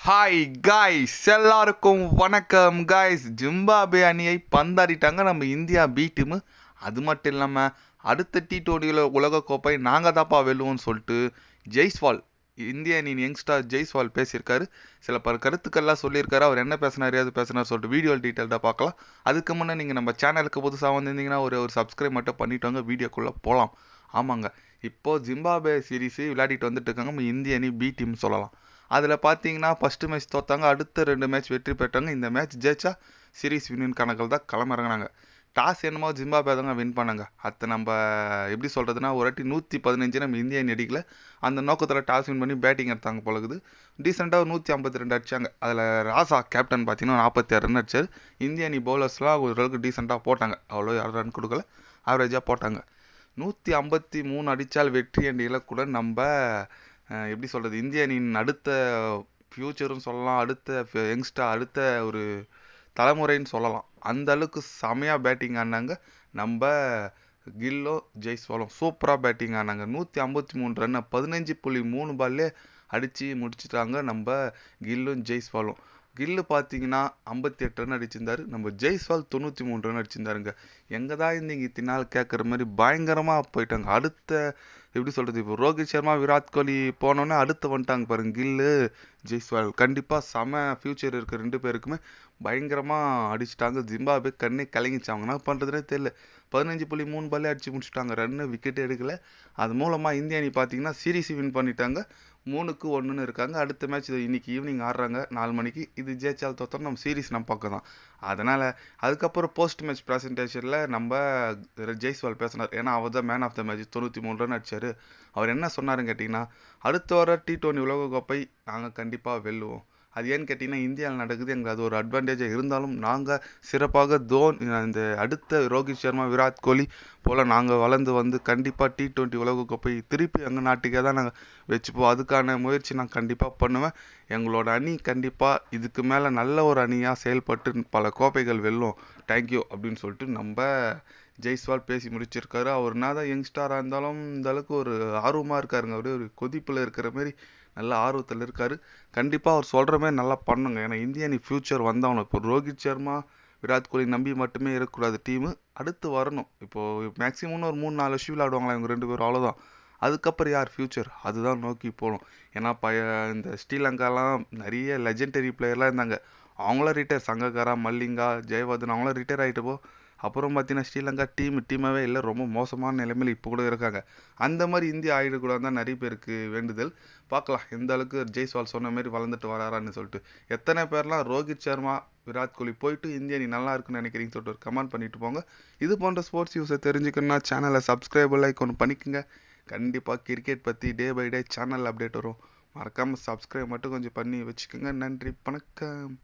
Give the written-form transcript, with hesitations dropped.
Hi guys, எல்லாருக்கும் வணக்கம் guys. Zimbabwe அணியை பந்தாடிட்டாங்க நம்ம இந்தியா பி டீமு. அது மட்டும் இல்லாமல் அடுத்த T20 உலகக்கோப்பை நாங்கள் தாப்பா வெல்லுவோம்னு சொல்லிட்டு ஜெய்ஸ்வால், இந்திய அணியின் யங்ஸ்டார் ஜெய்ஸ்வால் பேசியிருக்காரு. சில பல கருத்துக்கள்லாம் சொல்லியிருக்காரு. அவர் என்ன பேசினார், ஏது பேசினார் சொல்லிட்டு வீடியோ டீட்டெயில்டாக பார்க்கலாம். அதுக்கு முன்னே நீங்கள் நம்ம சேனலுக்கு புதுசாக வந்திருந்தீங்கன்னா ஒரு சப்ஸ்கிரைப் மட்டும் பண்ணிட்டு வாங்க, வீடியோக்குள்ளே போகலாம். ஆமாங்க, இப்போது ஜிம்பாப்வே சீரீஸு விளையாடிட்டு வந்துட்டு இருக்காங்க நம்ம இந்திய அணி பி டீம் சொல்லலாம். அதில் பார்த்தீங்கன்னா ஃபஸ்ட்டு மேட்ச் தோத்தாங்க, அடுத்த 2 மேட்ச் வெற்றி பெற்றாங்க. இந்த மேட்ச் ஜெயிச்சா சீரீஸ் வின் கணக்கில் தான் களமிறங்கினாங்க. டாஸ் என்னமோ ஜிம்பாப்வே தாங்க வின் பண்ணாங்க. அதை நம்ம எப்படி சொல்கிறதுனா, ஒரு வாட்டி 115 நம்ம இந்திய அணி அடிக்கல. அந்த நோக்கத்தில் டாஸ் வின் பண்ணி பேட்டிங் எடுத்தாங்க பழகுது. டீசெண்டாக 152 அடித்தாங்க. அதில் ராசா கேப்டன் பார்த்தீங்கன்னா 46 ரன் அடிச்சார். இந்திய அணி பவுலர்ஸ்லாம் ஓரளவுக்கு டீசெண்டாக போட்டாங்க, அவ்வளோ யாரும் ரன் கொடுக்கல, ஆவரேஜாக போட்டாங்க. 153 அடித்தால் வெற்றி என்ற இலக்குடன் நம்ம எப்படி சொல்கிறது, இந்திய அணியின் அடுத்த ஃப்யூச்சர்னு சொல்லலாம், அடுத்த யங்ஸ்டர், அடுத்த ஒரு தலைமுறைன்னு சொல்லலாம். அந்த அளவுக்கு செமையாக பேட்டிங் ஆனாங்க நம்ம கில்லோ ஜெய்ஸ்வாலும். சூப்பராக பேட்டிங் ஆனாங்க. 153 ரன் 15.3 பால்லே அடித்து முடிச்சிட்டாங்க நம்ம கில்லும் ஜெய்ஸ்வாலும். கில்லு பார்த்தீங்கன்னா 58 ரன் அடிச்சிருந்தாரு, நம்ம ஜெய்ஸ்வால் 93 ரன் அடிச்சிருந்தாருங்க. எங்கே தான் இருந்தீங்க இத்தனை நாள் கேட்குற மாதிரி பயங்கரமாக போயிட்டாங்க. அடுத்த எப்படி சொல்கிறது, இப்போ ரோஹித் சர்மா விராட் கோலி போனோன்னே அடுத்து வந்துட்டாங்க பாருங்க கில்லு ஜெய்ஸ்வால். கண்டிப்பாக செம ஃப்யூச்சர் இருக்குது ரெண்டு பேருக்குமே. பயங்கரமாக அடிச்சிட்டாங்க. ஜிம்பாப்வே கண்ணே கலங்கிச்சு. அவங்க என்ன பண்ணுறதுனே தெரியல. 15.3 பால்லே அடித்து முடிச்சுட்டாங்க, ரன்னு விக்கெட் எடுக்கல. அது மூலமாக இந்திய அணி பார்த்தீங்கன்னா சீரீஸ் வின் பண்ணிட்டாங்க. 3-1 இருக்காங்க. அடுத்த மேட்ச் இன்னைக்கு ஈவினிங் ஆடுறாங்க 4 மணிக்கு. இது ஜெயிச்சால் தோத்தோம் நம்ம சீரீஸ் நம்ம பக்கம் தான். அதனால் அதுக்கப்புறம் போஸ்ட் மேட்ச் ப்ரெசன்டேஷனில் நம்ம ஜெய்ஸ்வால் பேசினார். ஏன்னா அவர் தான் man of the match, 93 run அடிச்சார். அவர் என்ன சொன்னாருன்னு கேட்டிங்கன்னா, அடுத்த வர T20 உலகக்கோப்பை நாங்கள் கண்டிப்பாக வெல்லுவோம். அது ஏன்னு கேட்டிங்கன்னா இந்தியாவில் நடக்குது, எங்களுக்கு அது ஒரு அட்வான்டேஜாக இருந்தாலும் நாங்கள் சிறப்பாக இந்த அடுத்த ரோஹித் சர்மா விராட் கோலி போல் நாங்கள் வளர்ந்து வந்து கண்டிப்பாக T20 உலகக்கோப்பை திருப்பி எங்கள் நாட்டுக்கே தான் நாங்கள் வச்சுப்போம். அதுக்கான முயற்சி நான் கண்டிப்பாக பண்ணுவேன். எங்களோட அணி கண்டிப்பாக இதுக்கு மேலே நல்ல ஒரு அணியாக செயல்பட்டு பல கோப்பைகள் வெல்லும். தேங்க்யூ அப்படின்னு சொல்லிட்டு நம்ம ஜெய்ஸ்வால் பேசி முடிச்சிருக்காரு. அவர் என்ன தான் யங்ஸ்டாராக இருந்தாலும் இந்த அளவுக்கு ஒரு ஆர்வமாக இருக்காருங்க. அப்படியே ஒரு கொதிப்பில் இருக்கிற மாதிரி நல்ல ஆர்வத்தில் இருக்கார். கண்டிப்பாக அவர் சொல்கிற மாதிரி நல்லா பண்ணுங்க. ஏன்னா இந்திய அணி ஃப்யூச்சர் வந்தவனும் இப்போ ரோஹித் சர்மா விராட் கோலி நம்பி மட்டுமே இருக்கக்கூடாது டீமு, அடுத்து வரணும். இப்போது மேக்ஸிமம் ஒரு 3-4 வருஷம் விளையாடுவாங்களா இவங்க 2 பேரும், அவ்வளோதான். அதுக்கப்புறம் யார் ஃப்யூச்சர் அதுதான் நோக்கி போகணும். ஏன்னா இந்த ஸ்ரீலங்காலாம் நிறைய லெஜெண்டரி பிளேயர்லாம் இருந்தாங்க, அவங்களாம் ரிட்டையர். சங்கக்காரா, மல்லிங்கா, ஜெயவர்தன் அவங்களாம் ரிட்டையர் ஆகிட்டப்போ அப்புறம் பார்த்தீங்கன்னா ஸ்ரீலங்கா டீமாகவே இல்லை, ரொம்ப மோசமான நிலைமையில் இப்போ கூட இருக்காங்க. அந்த மாதிரி இந்தியா ஆகிடக்கூடாது தான் நிறைய பேருக்கு வேண்டுதல். பார்க்கலாம் எந்த அளவுக்கு ஜெய்ஸ்வால் சொன்ன மாதிரி வளர்ந்துட்டு வராரான்னு சொல்லிட்டு. எத்தனை பேர்லாம் ரோஹித் சர்மா விராட் கோலி போயிட்டு இந்திய அணி நல்லா இருக்குன்னு நினைக்கிறீங்கன்னு சொல்லிட்டு ஒரு கமெண்ட் பண்ணிட்டு போங்க. இது போன்ற ஸ்போர்ட்ஸ் நியூஸை தெரிஞ்சுக்கணுன்னா சேனலை சப்ஸ்கிரைப் லைக் ஒன்று பண்ணிக்கோங்க. கண்டிப்பாக கிரிக்கெட் பற்றி day by day channel update வரும். மறக்காமல் சப்ஸ்கிரைப் மட்டும் கொஞ்சம் பண்ணி வச்சுக்கோங்க. நன்றி, வணக்கம்.